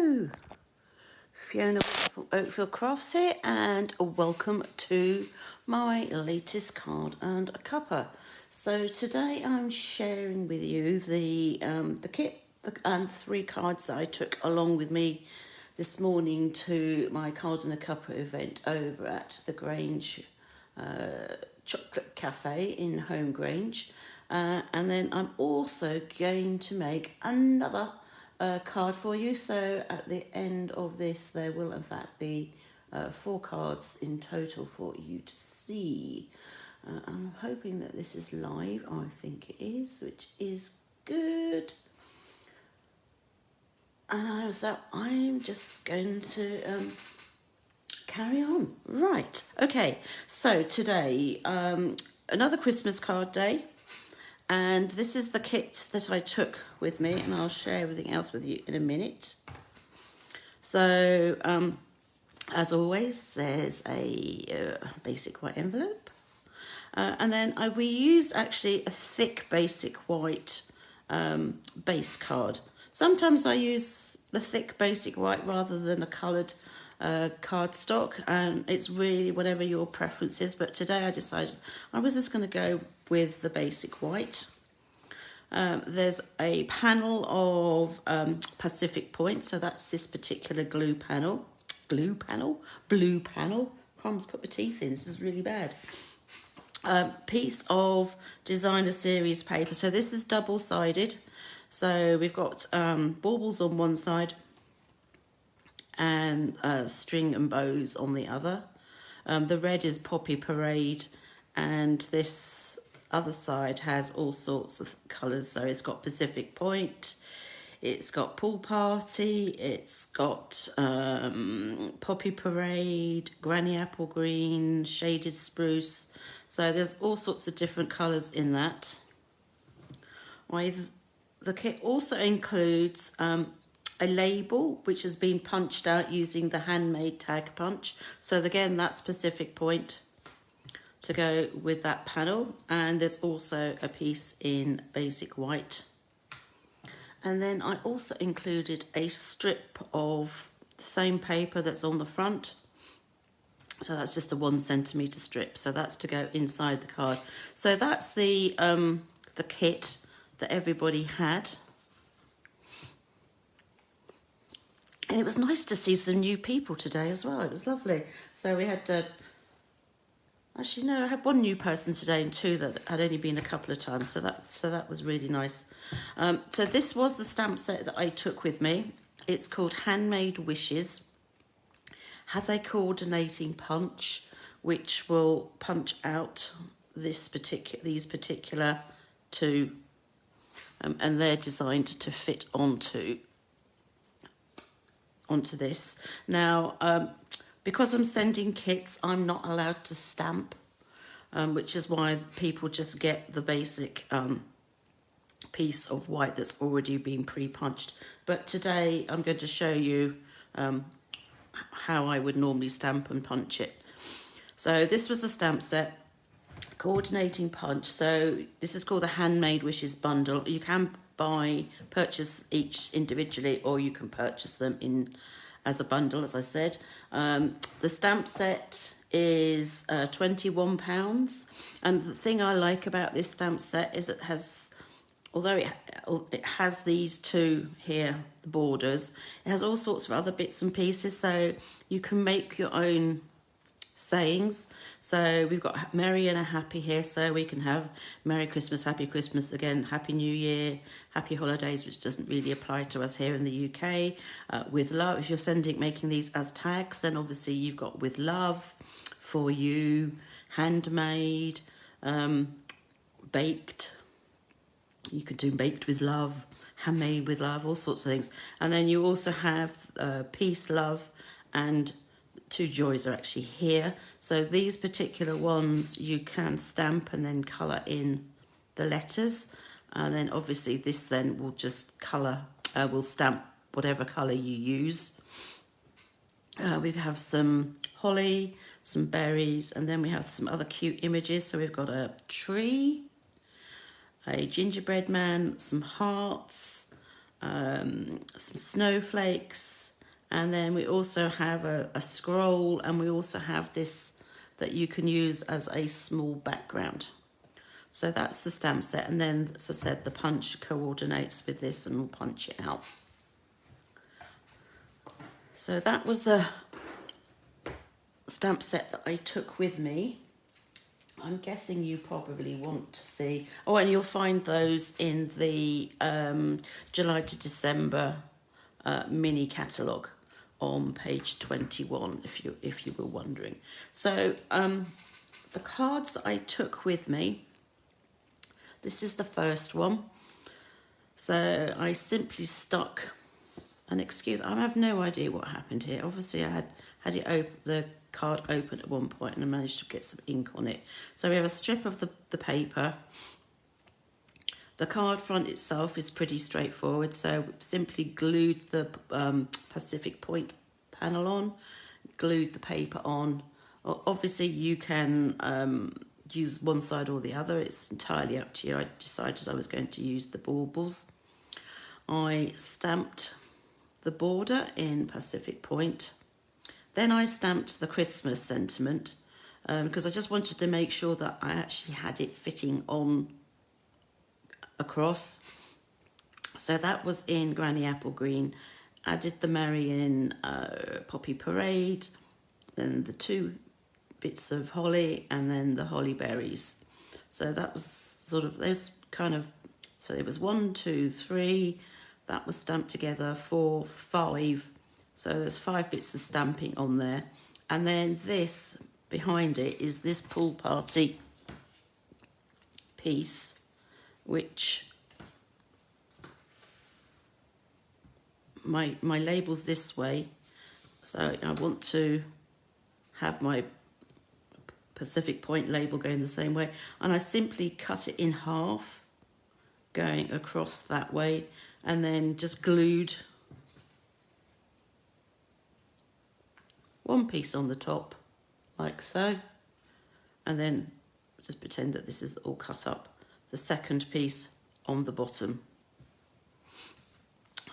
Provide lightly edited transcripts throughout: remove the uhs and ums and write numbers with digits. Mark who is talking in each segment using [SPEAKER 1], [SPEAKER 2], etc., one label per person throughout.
[SPEAKER 1] Hello, Fiona from Oakville Crafts here, and welcome to my latest card and a cuppa. So today I'm sharing with you the kit and 3 cards that I took along with me this morning to my Cards and a Cuppa event over at the Grange Chocolate Cafe in Home Grange. And then I'm also going to make another card for you. So at the end of this, there will in fact be 4 cards in total for you to see. I'm hoping that this is live. I think it is, which is good. And so I'm just going to carry on. Right, okay, so today, another Christmas card day. And this is the kit that I took with me, and I'll share everything else with you in a minute. So, as always, there's a basic white envelope. And then we used actually a thick basic white base card. Sometimes I use the thick basic white rather than a coloured cardstock, and it's really whatever your preference is. But today I decided I was just going to go with the basic white. There's a panel of Pacific Point, so that's this particular blue panel. Crumbs, put my teeth in, this is really bad. Piece of designer series paper, so this is double-sided. So we've got baubles on one side and string and bows on the other. The red is Poppy Parade, and this other side has all sorts of colours. So it's got Pacific Point, it's got Pool Party, it's got Poppy Parade, Granny Apple Green, Shaded Spruce. So there's all sorts of different colours in that. The kit also includes a label which has been punched out using the Handmade Tag Punch. So again, that's Pacific Point to go with that panel. And there's also a piece in basic white. And then I also included a strip of the same paper that's on the front. So that's just a 1 centimetre strip. So that's to go inside the card. So that's the kit that everybody had. And it was nice to see some new people today as well. It was lovely. So we had, actually no, I had 1 new person today and 2 that had only been a couple of times. So that was really nice. So this was the stamp set that I took with me. It's called Handmade Wishes. Has a coordinating punch, which will punch out these particular 2. And they're designed to fit onto this. Now, because I'm sending kits, I'm not allowed to stamp, which is why people just get the basic piece of white that's already been pre-punched. But today I'm going to show you how I would normally stamp and punch it. So this was the stamp set. Coordinating punch. So this is called the Handmade Wishes bundle. You can purchase each individually, or you can purchase them in as a bundle, as I said. The stamp set is £21, and the thing I like about this stamp set is it has, although it has these 2 here, the borders, it has all sorts of other bits and pieces, so you can make your own sayings. So we've got Merry and a Happy here, so we can have Merry Christmas, Happy Christmas, again Happy New Year, Happy Holidays, which doesn't really apply to us here in the UK. With love, if you're making these as tags, then obviously you've got with love, for you, handmade, baked. You could do baked with love, handmade with love, all sorts of things. And then you also have peace, love, and 2 joys are actually here. So these particular ones you can stamp and then colour in the letters. And then obviously this then will just will stamp whatever colour you use. We have some holly, some berries, and then we have some other cute images. So we've got a tree, a gingerbread man, some hearts, some snowflakes, And then we also have a scroll, and we also have this that you can use as a small background. So that's the stamp set, and then, as I said, the punch coordinates with this and we'll punch it out. So that was the stamp set that I took with me. I'm guessing you probably want to see... Oh, and you'll find those in the July to December mini catalogue on page 21, if you were wondering. So the cards that I took with me, this is the first one. So I simply stuck an excuse. I have no idea what happened here. Obviously, I had the card open at one point and I managed to get some ink on it. So we have a strip of the paper. The card front itself is pretty straightforward. So simply glued the Pacific Point panel on, glued the paper on. Obviously, you can use one side or the other. It's entirely up to you. I decided I was going to use the baubles. I stamped the border in Pacific Point. Then I stamped the Christmas sentiment because I just wanted to make sure that I actually had it fitting on across. So that was in Granny Apple Green. Added the Mary in Poppy Parade, then the 2 bits of holly, and then the holly berries. So that was sort of, those kind of, so it was 1, 2, 3, that was stamped together, 4, 5. So there's 5 bits of stamping on there. And then this, behind it, is this pool party piece, which my label's this way. So I want to have my Pacific Point label going the same way. And I simply cut it in half, going across that way, and then just glued one piece on the top, like so. And then just pretend that this is all cut up. The second piece on the bottom.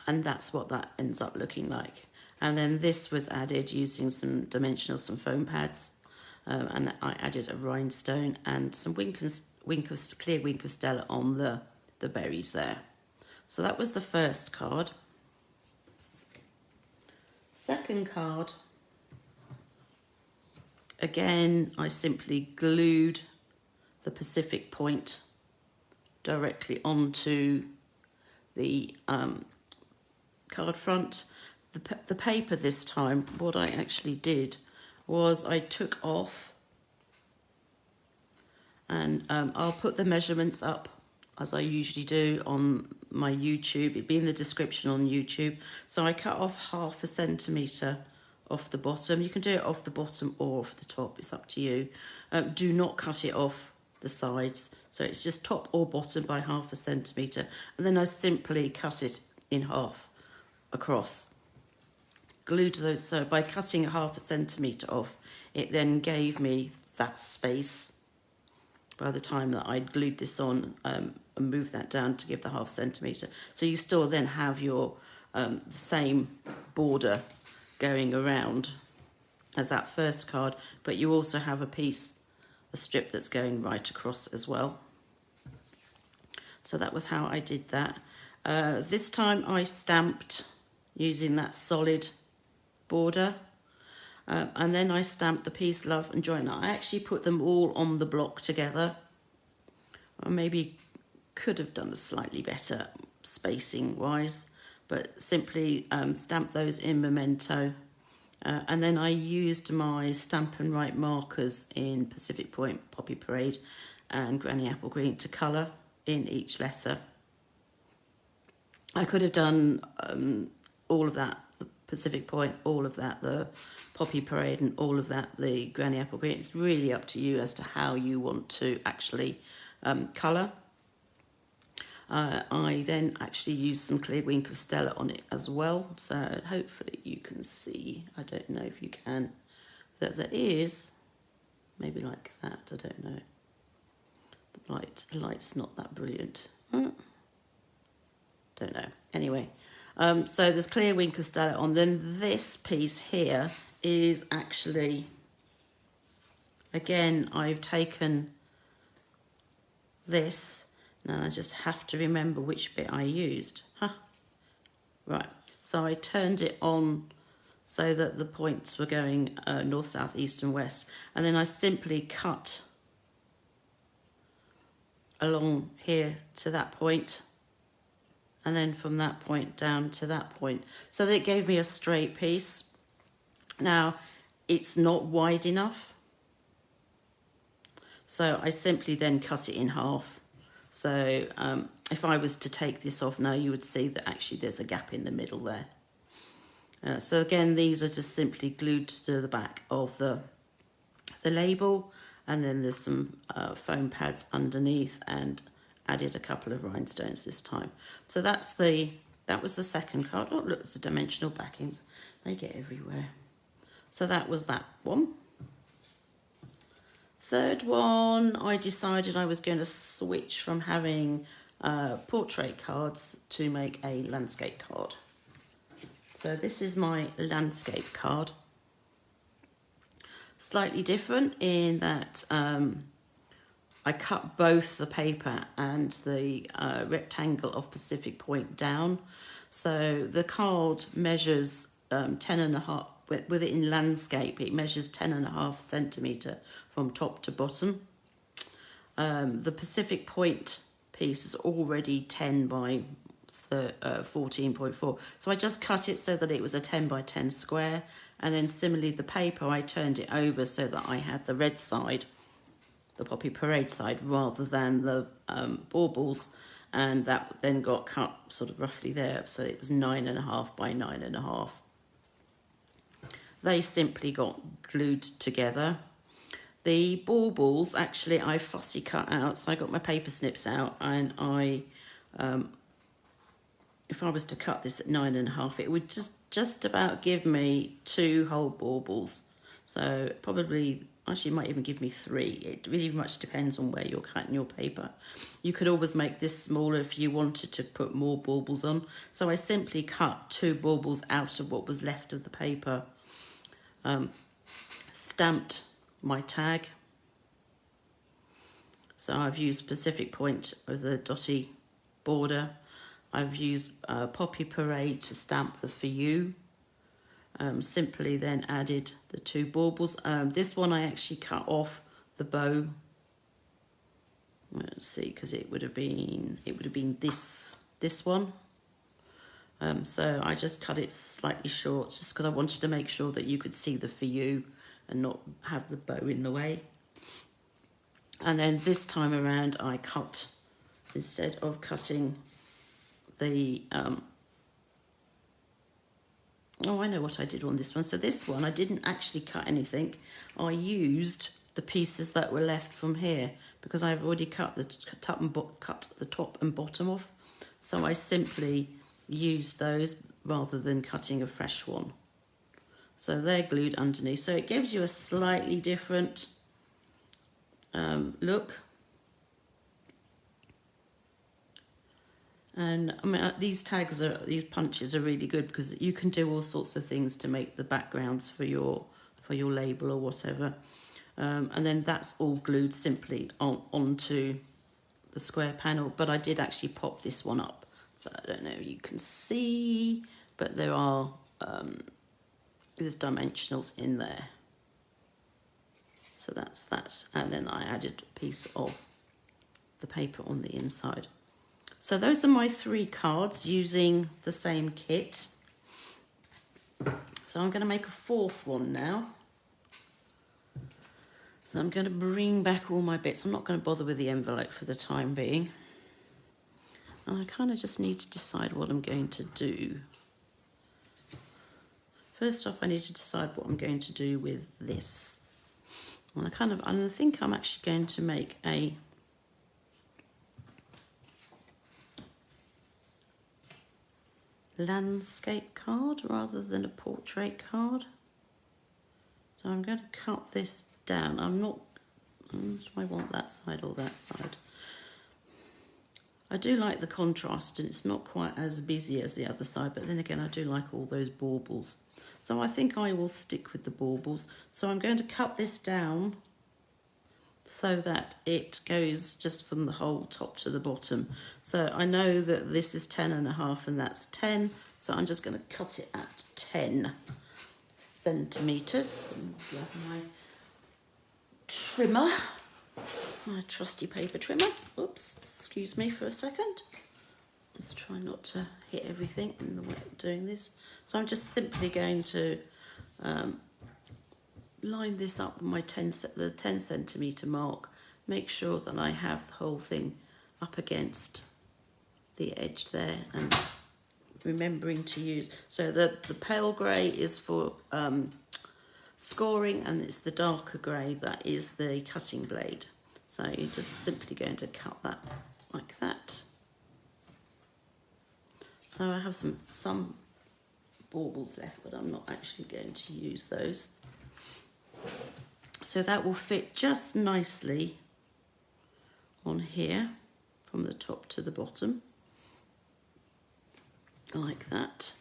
[SPEAKER 1] And that's what that ends up looking like. And then this was added using some some foam pads. And I added a rhinestone and some clear wink of Stella on the berries there. So that was the first card. Second card, again, I simply glued the Pacific Point directly onto the card front. The paper this time, what I actually did was I took off, and I'll put the measurements up as I usually do on my YouTube. It'd be in the description on YouTube. So I cut off 1/2 centimetre off the bottom. You can do it off the bottom or off the top, it's up to you. Do not cut it off the sides. So it's just top or bottom by 1/2 centimetre. And then I simply cut it in half across. Glued those, so by cutting 1/2 centimetre off, it then gave me that space by the time that I'd glued this on and moved that down to give the 1/2 centimetre. So you still then have your the same border going around as that first card, but you also have a strip that's going right across as well. So that was how I did that. This time I stamped using that solid border, and then I stamped the Peace, Love and Joy. Now I actually put them all on the block together. I maybe could have done a slightly better spacing wise, but simply stamped those in Memento, and then I used my Stampin' Right markers in Pacific Point, Poppy Parade and Granny Apple Green to colour in each letter. I could have done all of that, the Pacific Point, all of that, the Poppy Parade and all of that, the Granny Apple Green. It's really up to you as to how you want to actually colour. I then actually used some clear wink of Stella on it as well, so hopefully you can see, I don't know if you can, that there is, maybe like that, I don't know. The light's not that brilliant. Don't know. Anyway, So there's clear wink of stellar on. Then this piece here is actually, again, I've taken this. Now I just have to remember which bit I used. Huh. Right, so I turned it on so that the points were going north, south, east and west. And then I simply cut along here to that point, and then from that point down to that point. So that it gave me a straight piece. Now, it's not wide enough, so I simply then cut it in half. So if I was to take this off now, you would see that actually there's a gap in the middle there. So again, these are just simply glued to the back of the label, and then there's some foam pads underneath, and added a couple of rhinestones this time. So that was the second card. Oh look, it's a dimensional backing. They get everywhere. So that was that one. Third one, I decided I was going to switch from having portrait cards to make a landscape card. So this is my landscape card. Slightly different in that I cut both the paper and the rectangle of Pacific Point down. So the card measures 10.5, with it in landscape, it measures 10.5 centimetre from top to bottom. The Pacific Point piece is already 10 by 14.4. So I just cut it so that it was a 10 by 10 square. And then similarly, the paper, I turned it over so that I had the red side, the Poppy Parade side, rather than the baubles. And that then got cut sort of roughly there. So it was 9.5 by 9.5. They simply got glued together. The baubles, actually, I fussy cut out. So I got my paper snips out, and I, if I was to cut this at 9.5, it would just about give me 2 whole baubles. So probably, actually, it might even give me 3. It really much depends on where you're cutting your paper. You could always make this smaller if you wanted to put more baubles on. So I simply cut 2 baubles out of what was left of the paper. Stamped my tag. So I've used Pacific Point with the dotty border. I've used Poppy Parade to stamp the For You. Simply then added the 2 baubles. This one I actually cut off the bow. Let's see, because it would have been this one. So I just cut it slightly short, just because I wanted to make sure that you could see the For You and not have the bow in the way. And then this time around, I cut, instead of cutting the oh, I know what I did on this one. So this one, I didn't actually cut anything. I used the pieces that were left from here, because I've already cut the top and bottom off. So I simply used those rather than cutting a fresh one. So they're glued underneath. So it gives you a slightly different look. And I mean, these punches are really good, because you can do all sorts of things to make the backgrounds for your label or whatever. And then that's all glued simply onto the square panel. But I did actually pop this one up. So I don't know if you can see, but there are, there's dimensionals in there. So that's that. And then I added a piece of the paper on the inside. So those are my 3 cards using the same kit. So I'm going to make a 4th one now. So I'm going to bring back all my bits. I'm not going to bother with the envelope for the time being. And I kind of just need to decide what I'm going to do. First off, I need to decide what I'm going to do with this. And I think I'm actually going to make a landscape card rather than a portrait card. So I'm going to cut this down. Do I want that side or that side? I do like the contrast, and it's not quite as busy as the other side, but then again I do like all those baubles. So I think I will stick with the baubles. So I'm going to cut this down so that it goes just from the whole top to the bottom. So I know that this is 10.5 and that's 10, so I'm just going to cut it at 10 centimetres. Grab my trimmer, my trusty paper trimmer. Oops, excuse me for a second. Just try not to hit everything in the way of doing this. So I'm just simply going to line this up with my the 10 centimetre mark. Make sure that I have the whole thing up against the edge there, and remembering to use, so the pale grey is for scoring, and it's the darker grey that is the cutting blade. So you're just simply going to cut that like that. So I have some baubles left, but I'm not actually going to use those. So that will fit just nicely on here from the top to the bottom, like that.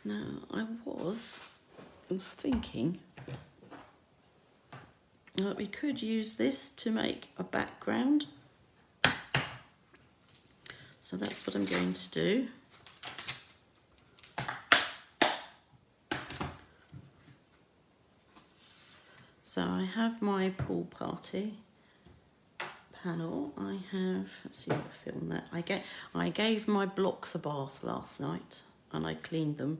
[SPEAKER 1] Now I was thinking that we could use this to make a background. So that's what I'm going to do. So I have my pool party panel. I have, let's see if I film that. I gave my blocks a bath last night and I cleaned them.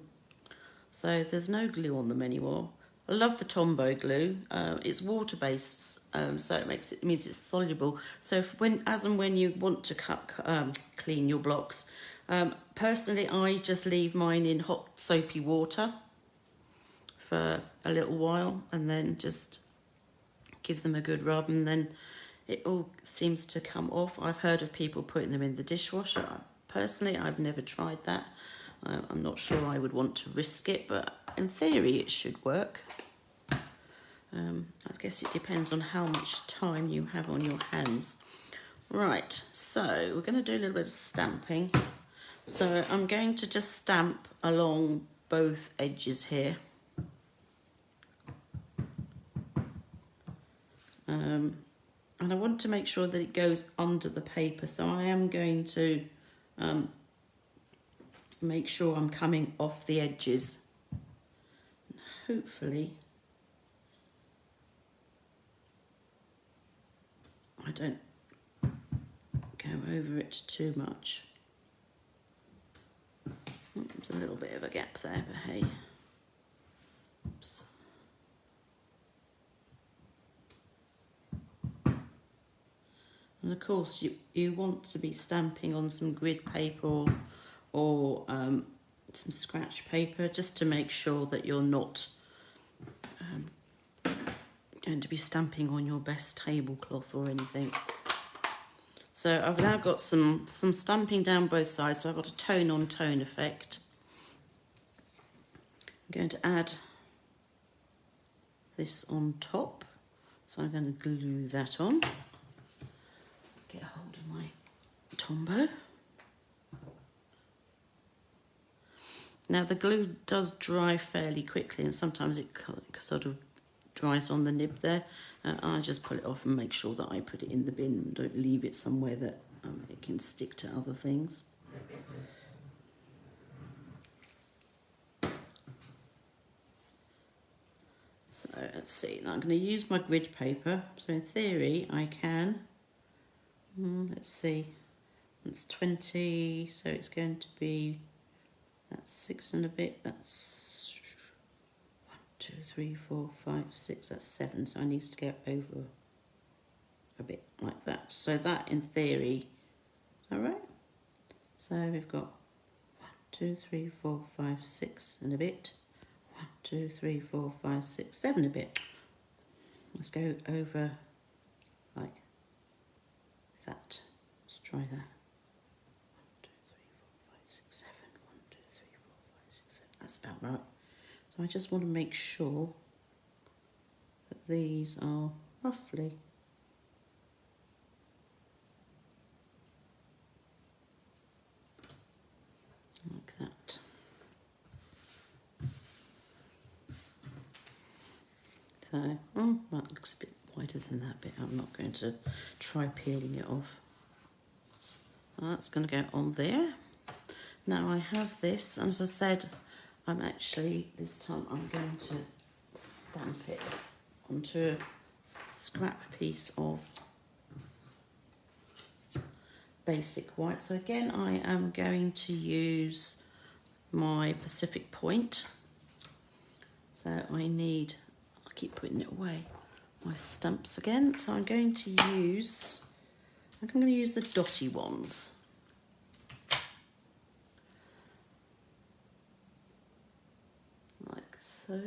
[SPEAKER 1] So there's no glue on them anymore. I love the Tombow glue. It's water-based, so it means it's soluble. So as and when you want to clean your blocks, personally I just leave mine in hot soapy water for a little while and then just give them a good rub, and then it all seems to come off. I've heard of people putting them in the dishwasher. Personally, I've never tried that. I'm not sure I would want to risk it, but in theory it should work. I guess it depends on how much time you have on your hands. Right, so we're going to do a little bit of stamping. So I'm going to just stamp along both edges here. And I want to make sure that it goes under the paper, so I am going to make sure I'm coming off the edges. Hopefully I don't go over it too much. There's a little bit of a gap there, but hey. Oops. And of course you want to be stamping on some grid paper or some scratch paper, just to make sure that you're not going to be stamping on your best tablecloth or anything. So I've now got some stamping down both sides, so I've got a tone on tone effect. I'm going to add this on top, so I'm going to glue that on. Get a hold of my Tombow. Now the glue does dry fairly quickly, and sometimes it sort of dries on the nib there. I just pull it off and make sure that I put it in the bin and don't leave it somewhere that it can stick to other things. So let's see, now I'm going to use my grid paper. So in theory I can, let's see, that's 20, so it's going to be, that's 6 and a bit, that's 1, 2, 3, 4, 5, 6, that's 7, so I need to go over a bit like that. So that in theory, alright, so we've got 1, 2, 3, 4, 5, 6 and a bit, 1, 2, 3, 4, 5, 6, 7 a bit. Let's go over like that. Let's try that. 1, 2, 3, 4, 5, 6, 7. 1, 2, 3, 4, 5, 6, 7. That's about right. So I just want to make sure that these are roughly So, that looks a bit wider than that bit. I'm not going to try peeling it off. That's going to go on there. Now I have this, as I said, this time I'm going to stamp it onto a scrap piece of basic white. So again, I am going to use my Pacific Point. So I keep putting it away, my stamps again. So I'm going to use the dotty ones. Like so.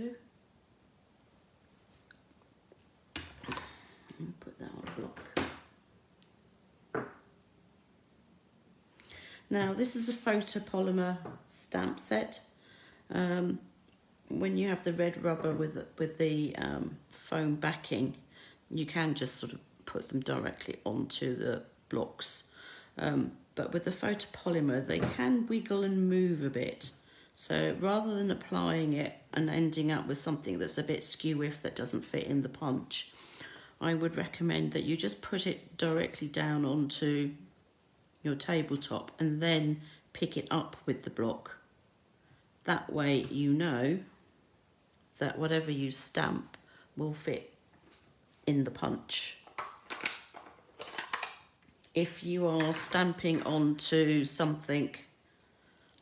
[SPEAKER 1] And put that on a block. Now this is a photopolymer stamp set. When you have the red rubber with the foam backing, you can just sort of put them directly onto the blocks. But with the photopolymer, they can wiggle and move a bit. So rather than applying it and ending up with something that's a bit skew-if that doesn't fit in the punch, I would recommend that you just put it directly down onto your tabletop and then pick it up with the block. That way you know that whatever you stamp will fit in the punch. If you are stamping onto something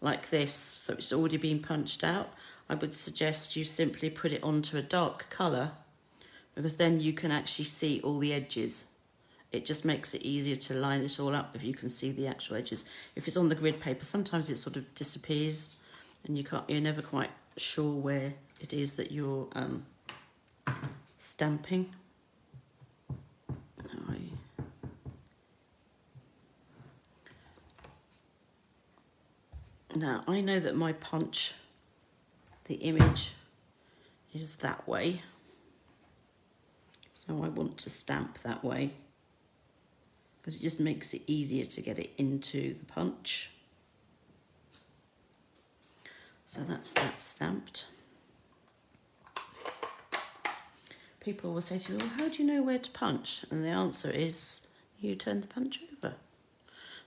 [SPEAKER 1] like this, so it's already been punched out, I would suggest you simply put it onto a dark colour, because then you can actually see all the edges. It just makes it easier to line it all up if you can see the actual edges. If it's on the grid paper, sometimes it sort of disappears and you're never quite sure where it is that you're stamping. Now I know that my punch, the image is that way, so I want to stamp that way because it just makes it easier to get it into the punch. So that's that stamped. People will say to me, well, how do you know where to punch? And the answer is you turn the punch over.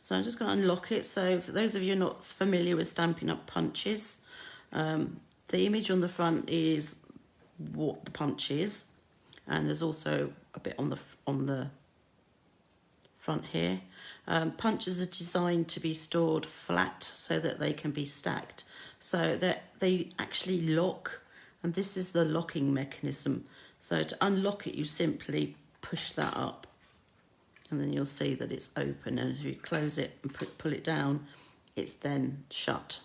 [SPEAKER 1] So I'm just going to unlock it. So for those of you not familiar with Stampin' Up! Punches, the image on the front is what the punch is, and there's also a bit on the front here. Punches are designed to be stored flat so that they can be stacked, so that they actually lock, and this is the locking mechanism. So to unlock it, you simply push that up, and then you'll see that it's open, and if you close it and pull it down, it's then shut.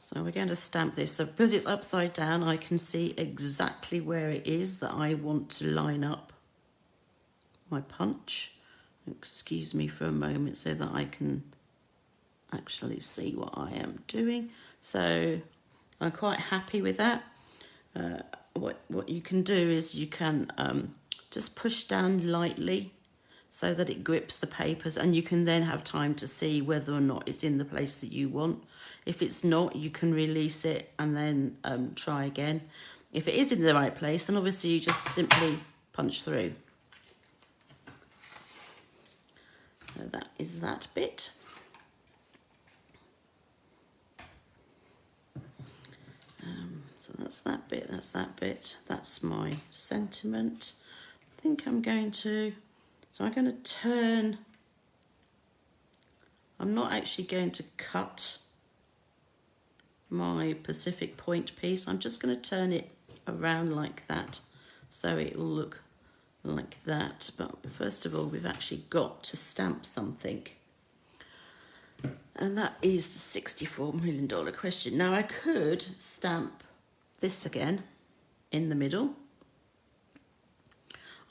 [SPEAKER 1] So we're going to stamp this. So because it's upside down, I can see exactly where it is that I want to line up my punch. Excuse me for a moment so that I can actually see what I am doing. So I'm quite happy with that. What you can do is you can just push down lightly so that it grips the papers, and you can then have time to see whether or not it's in the place that you want. If it's not, you can release it and then try again. If it is in the right place, then obviously you just simply punch through. So that is that bit. So that's that bit, that's that bit. That's my sentiment. I think I'm going to, so I'm going to turn, I'm not actually going to cut my Pacific Point piece. I'm just going to turn it around like that, so it will look like that. But first of all, we've actually got to stamp something, and that is the $64 million question. Now I could stamp this again in the middle.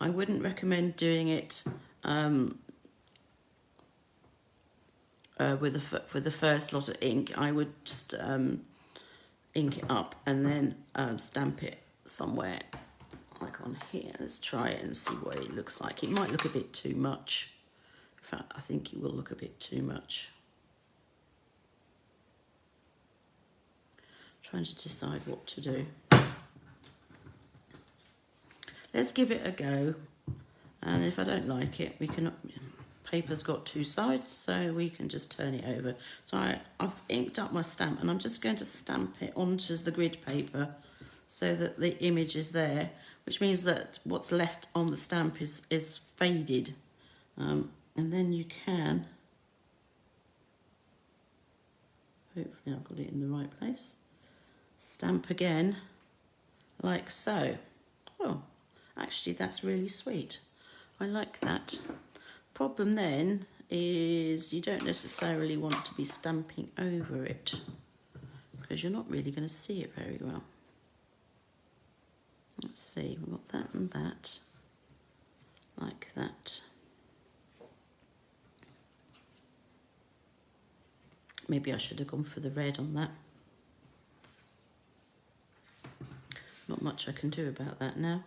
[SPEAKER 1] I wouldn't recommend doing it with the first lot of ink. I would just ink it up and then stamp it somewhere like on here. Let's try it and see what it looks like. It might look a bit too much. In fact, I think it will look a bit too much. trying to decide what to do. Let's give it a go, and if I don't like it, we can. Paper's got two sides, so we can just turn it over. So I've inked up my stamp, and I'm just going to stamp it onto the grid paper so that the image is there, which means that what's left on the stamp is faded. And then you can, hopefully I've got it in the right place, stamp again, like so. Oh, actually that's really sweet. I like that. Problem then is you don't necessarily want to be stamping over it because you're not really going to see it very well. Let's see, we've got that and that, like that. Maybe I should have gone for the red on that. Not much I can do about that now.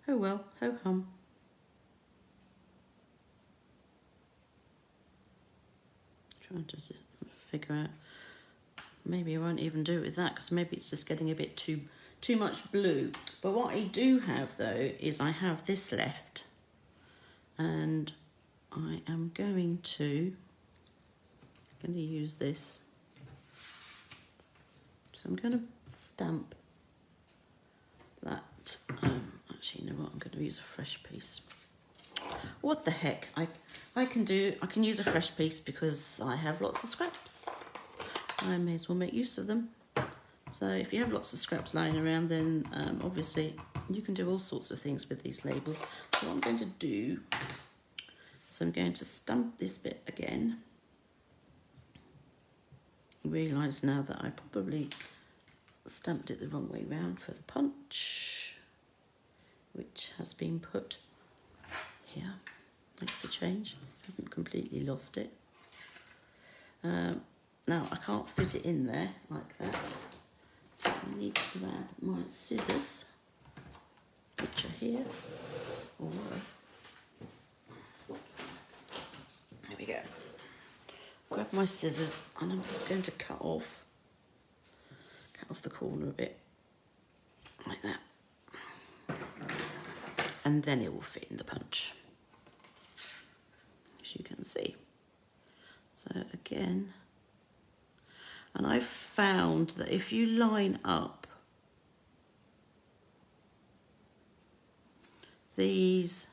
[SPEAKER 1] Oh well, ho hum. Trying to figure out, maybe I won't even do it with that because maybe it's just getting a bit too much blue. But what I do have though is I have this left, and I am going to use this. So I'm going to stamp that. Actually, you know what? I'm going to use a fresh piece. What the heck? I can use a fresh piece because I have lots of scraps. I may as well make use of them. So if you have lots of scraps lying around, then obviously you can do all sorts of things with these labels. So what I'm going to do is I'm going to stamp this bit again. I realise now that I probably stamped it the wrong way round for the punch, which has been put here. Makes the change. I haven't completely lost it. Now I can't fit it in there like that, so I need to grab my scissors, which are here, or there we go. Grab my scissors, and I'm just going to cut off the corner a bit, like that, and then it will fit in the punch, as you can see. So again, and I've found that if you line up these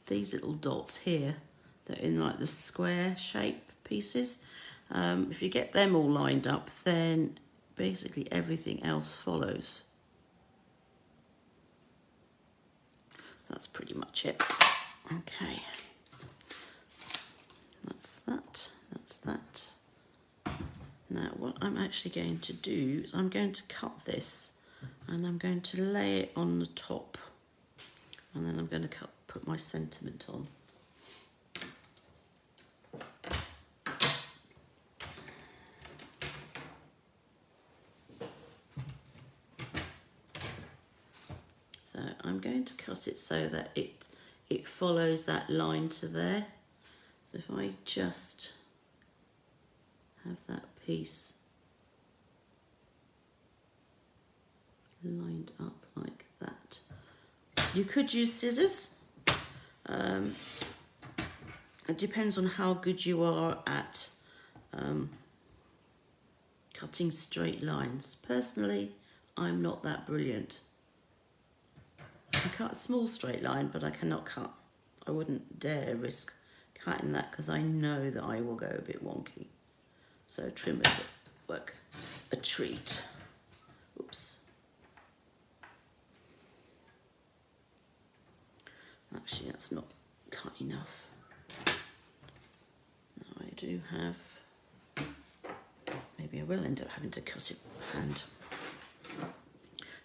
[SPEAKER 1] little dots here, that are in like the square shape pieces, if you get them all lined up, then basically everything else follows. So that's pretty much it. Okay. That's that. Now what I'm actually going to do is I'm going to cut this, and I'm going to lay it on the top, and then I'm going to put my sentiment on. So I'm going to cut it so that it follows that line to there. So if I just have that piece lined up like that. You could use scissors. It depends on how good you are at cutting straight lines. Personally, I'm not that brilliant. I can cut a small straight line, but I cannot cut. I wouldn't dare risk cutting that because I know that I will go a bit wonky. So trimmers work a treat. Oops. Actually, that's not cut enough. Now I do have, maybe I will end up having to cut it by hand.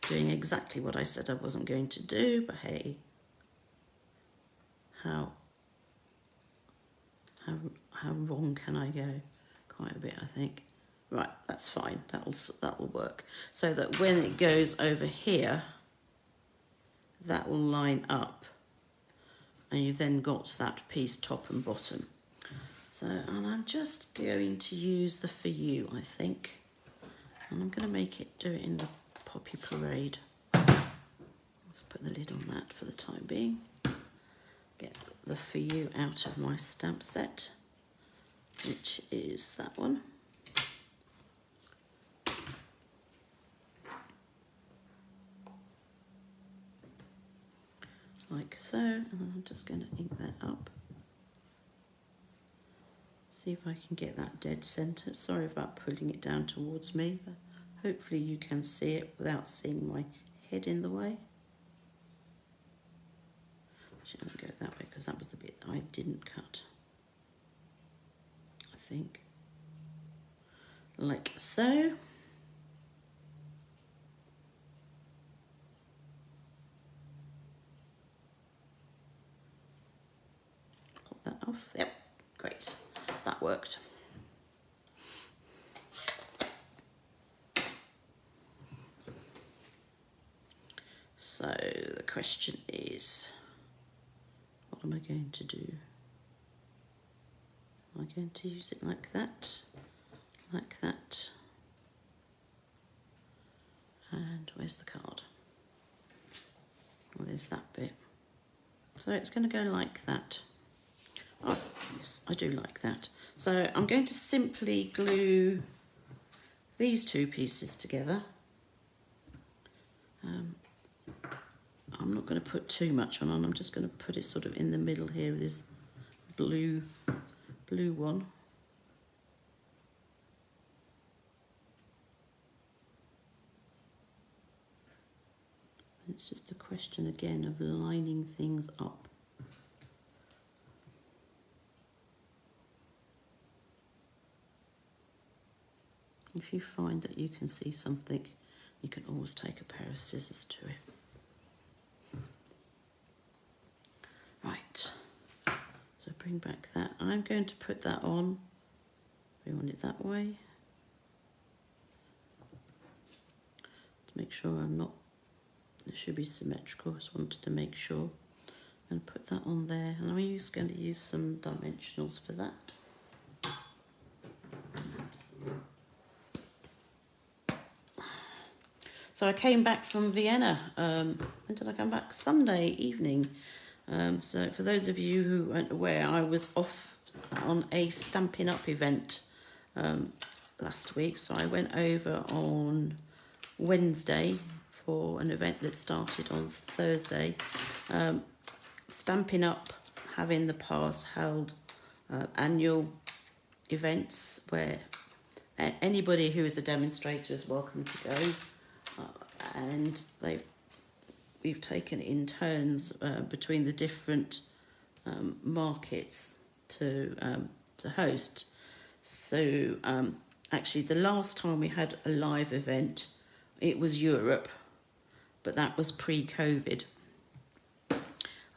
[SPEAKER 1] Doing exactly what I said I wasn't going to do, but hey, how wrong can I go? Quite a bit, I think. Right, that's fine. That will work. So that when it goes over here, that will line up, and you've then got that piece top and bottom. So, and I'm just going to use the For You, I think. And I'm going to do it in the Poppy Parade. Let's put the lid on that for the time being. Get the For You out of my stamp set, which is that one. Like so, and then I'm just going to ink that up. See if I can get that dead centre. Sorry about pulling it down towards me, but hopefully you can see it without seeing my head in the way. Actually, I'm going to go that way because that was the bit that I didn't cut, I think. Like so. Pop that off. Yep, great. That worked. So the question is, what am I going to do? Am I going to use it like that, and where's the card? Well, there's that bit. So it's going to go like that. Oh, yes, I do like that. So I'm going to simply glue these two pieces together. I'm not going to put too much on. I'm just going to put it sort of in the middle here with this blue one. It's just a question again of lining things up. If you find that you can see something, you can always take a pair of scissors to it. Right, so bring back that. I'm going to put that on. We want it that way. To make sure it should be symmetrical. I just wanted to make sure. And put that on there. And I'm going to use some dimensionals for that. So I came back from Vienna. When did I come back? Sunday evening. So for those of you who weren't aware, I was off on a Stampin' Up event last week. So I went over on Wednesday for an event that started on Thursday. Stampin' Up have in the past held annual events where anybody who is a demonstrator is welcome to go. And we've taken in turns between the different markets to host. So actually the last time we had a live event, it was Europe, but that was pre-COVID.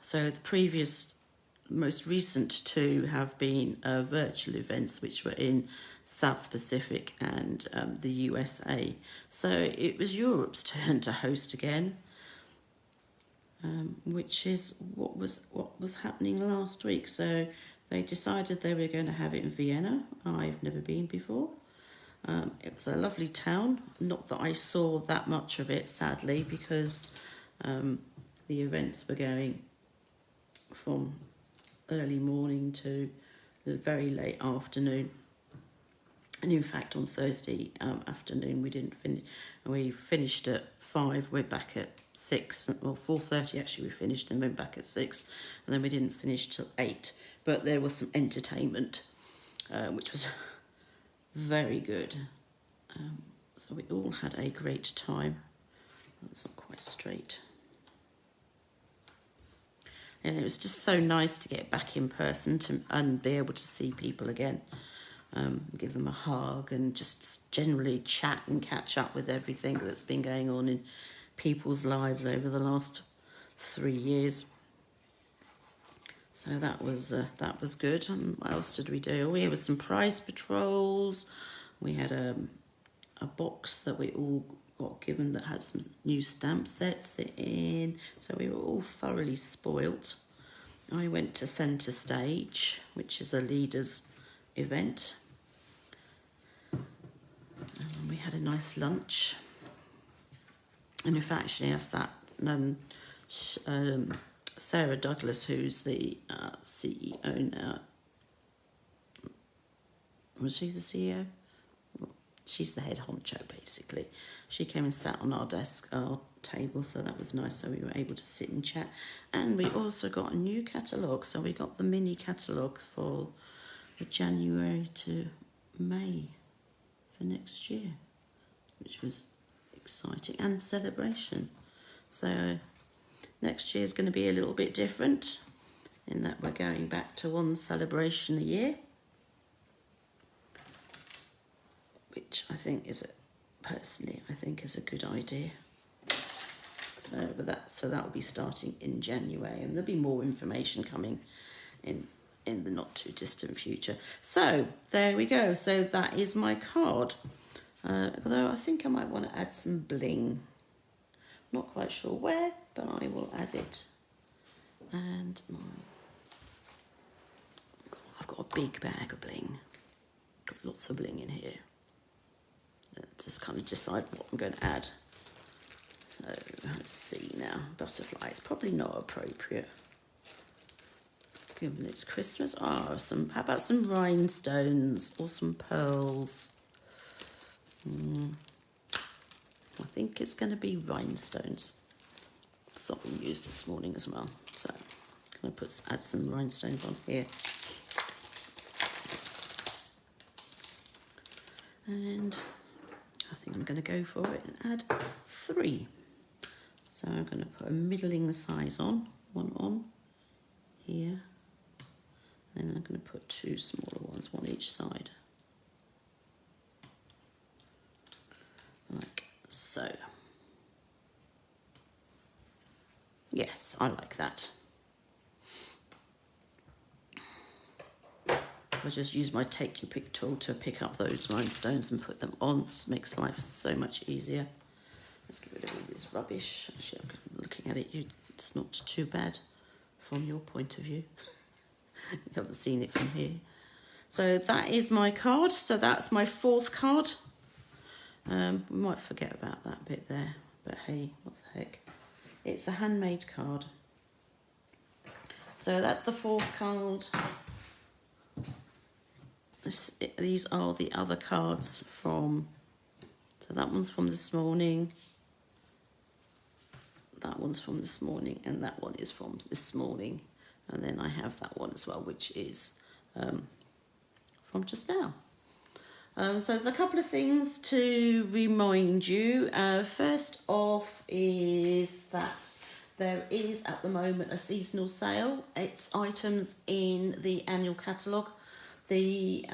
[SPEAKER 1] So the previous, most recent two have been virtual events, which were in South Pacific and the USA. So it was Europe's turn to host again, which is what was happening last week. So they decided they were going to have it in Vienna. I've never been before. It was a lovely town. Not that I saw that much of it, sadly, because the events were going from early morning to the very late afternoon. And in fact, on Thursday afternoon, we didn't finish. We finished at 5. We're back at 6. Well, 4:30 actually we finished, and went back at 6, and then we didn't finish till 8. But there was some entertainment, which was very good. So we all had a great time. It's not quite straight. And it was just so nice to get back in person and be able to see people again. Give them a hug and just generally chat and catch up with everything that's been going on in people's lives over the last 3 years. So that was good. And what else did we do? We had some prize patrols. We had a box that we all got given that had some new stamp sets in. So we were all thoroughly spoilt. I went to centre stage, which is a leader's event. And we had a nice lunch. And in fact, actually, I sat, Sarah Douglas, who's the CEO now. Was she the CEO? She's the head honcho, basically. She came and sat on our desk, our table, so that was nice. So we were able to sit and chat. And we also got a new catalogue. So we got the mini catalogue for the January to May for next year, which was exciting, and celebration. So next year is going to be a little bit different in that we're going back to one celebration a year, which I think is personally is a good idea. So that will be starting in January, and there'll be more information coming in the not too distant future. So there we go. So that is my card. Although I think I might want to add some bling. Not quite sure where, but I will add it. And I've got a big bag of bling. Got lots of bling in here. Just kind of decide what I'm going to add. So let's see now. Butterfly is probably not appropriate, given it's Christmas. How about some rhinestones or some pearls? I think it's going to be rhinestones. That's what we used this morning as well. So I'm going to add some rhinestones on here. And I think I'm going to go for it and add 3. So I'm going to put a middling size on, one on here. Then I'm going to put 2 smaller ones, one each side. Like so. Yes, I like that. So I just use my Take Your Pick tool to pick up those rhinestones and put them on. This makes life so much easier. Let's get rid of all this rubbish. Actually, I'm looking at it, it's not too bad from your point of view. You haven't seen it from here. So that is my card. So that's my 4th card. We might forget about that bit there, but hey, what the heck. It's a handmade card. So that's the 4th card. These are the other cards from, so that one's from this morning, that one's from this morning, and that one is from this morning. And then I have that one as well, which is from just now. So there's a couple of things to remind you. First off is that there is at the moment a seasonal sale. It's items in the annual catalogue. There's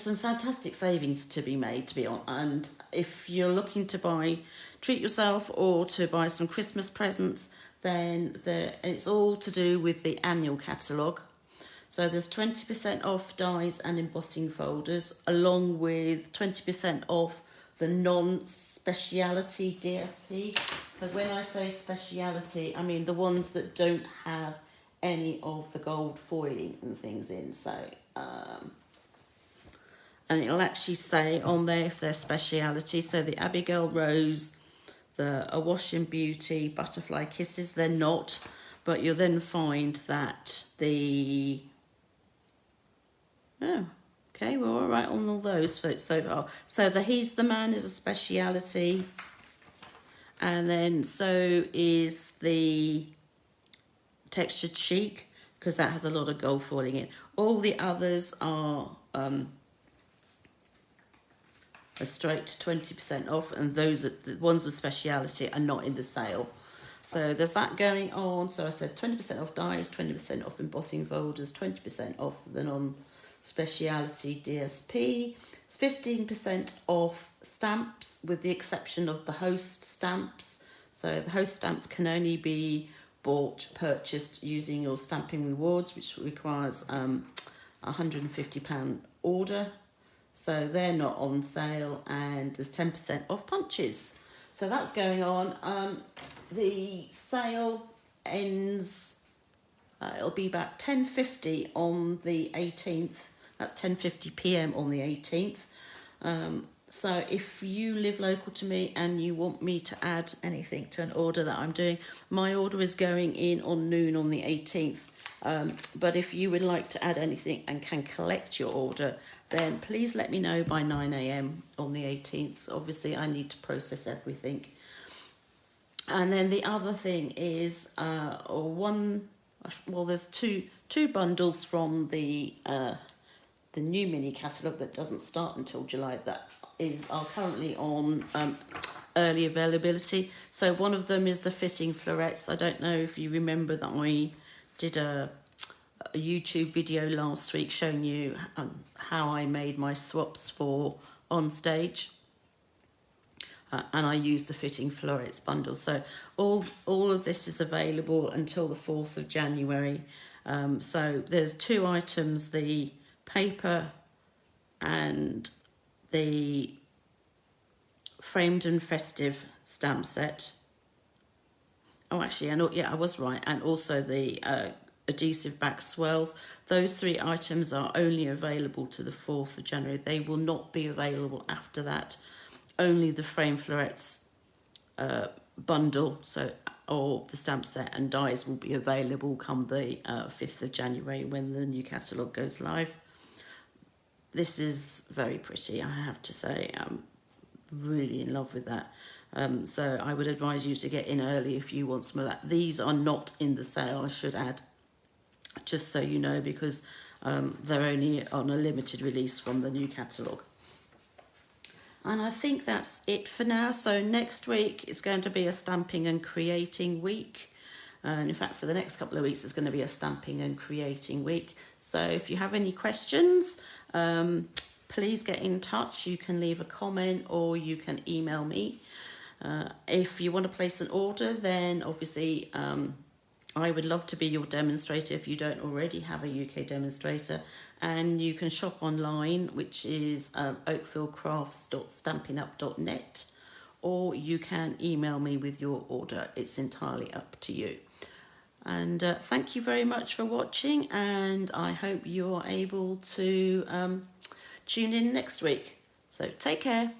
[SPEAKER 1] some fantastic savings to be made, to be honest. And if you're looking to treat yourself or to buy some Christmas presents, then it's all to do with the annual catalogue. So there's 20% off dies and embossing folders, along with 20% off the non-speciality DSP. So when I say speciality, I mean the ones that don't have any of the gold foiling and things in. So, and it'll actually say on there if they're speciality. So the Abigail Rose, the A Wash in Beauty, Butterfly Kisses, they're not. But you'll then find that the... Oh, okay, we're all right on all those so far. So the He's the Man is a speciality. And then so is the Textured Chic, because that has a lot of gold foiling in. All the others are a straight 20% off, and those are the ones with speciality are not in the sale. So there's that going on. So I said 20% off dies, 20% off embossing folders, 20% off the non-speciality DSP. It's 15% off stamps, with the exception of the host stamps. So the host stamps can only be purchased using your Stampin' Rewards, which requires £150 order. So they're not on sale, and there's 10% off punches. So that's going on. The sale ends, it'll be about 10:50 on the 18th. That's 10:50 p.m. on the 18th. So if you live local to me and you want me to add anything to an order that I'm doing, my order is going in on noon on the 18th. But if you would like to add anything and can collect your order, then please let me know by 9 a.m. on the 18th. Obviously, I need to process everything. And then the other thing is there's two bundles from the new mini catalogue that doesn't start until July that are currently on early availability. So one of them is the fitting florets. I don't know if you remember that I did a YouTube video last week showing you how I made my swaps for on stage. And I used the fitting florets bundle. So all of this is available until the 4th of January. So there's two items, the paper and the framed and festive stamp set. Oh, actually, I was right. And also the adhesive back swirls. Those three items are only available to the 4th of January. They will not be available after that. Only the frame florets bundle, or the stamp set and dies will be available come the 5th of January when the new catalogue goes live. This is very pretty, I have to say. I'm really in love with that. So I would advise you to get in early if you want some of that. These are not in the sale, I should add, just so you know, because they're only on a limited release from the new catalogue. And I think that's it for now. So next week is going to be a stamping and creating week. And in fact, for the next couple of weeks, it's going to be a stamping and creating week. So if you have any questions, please get in touch. You can leave a comment or you can email me. If you want to place an order, then obviously I would love to be your demonstrator if you don't already have a UK demonstrator. And you can shop online, which is oakvillecrafts.stampinup.net, or you can email me with your order. It's entirely up to you. And thank you very much for watching, and I hope you are able to tune in next week. So take care.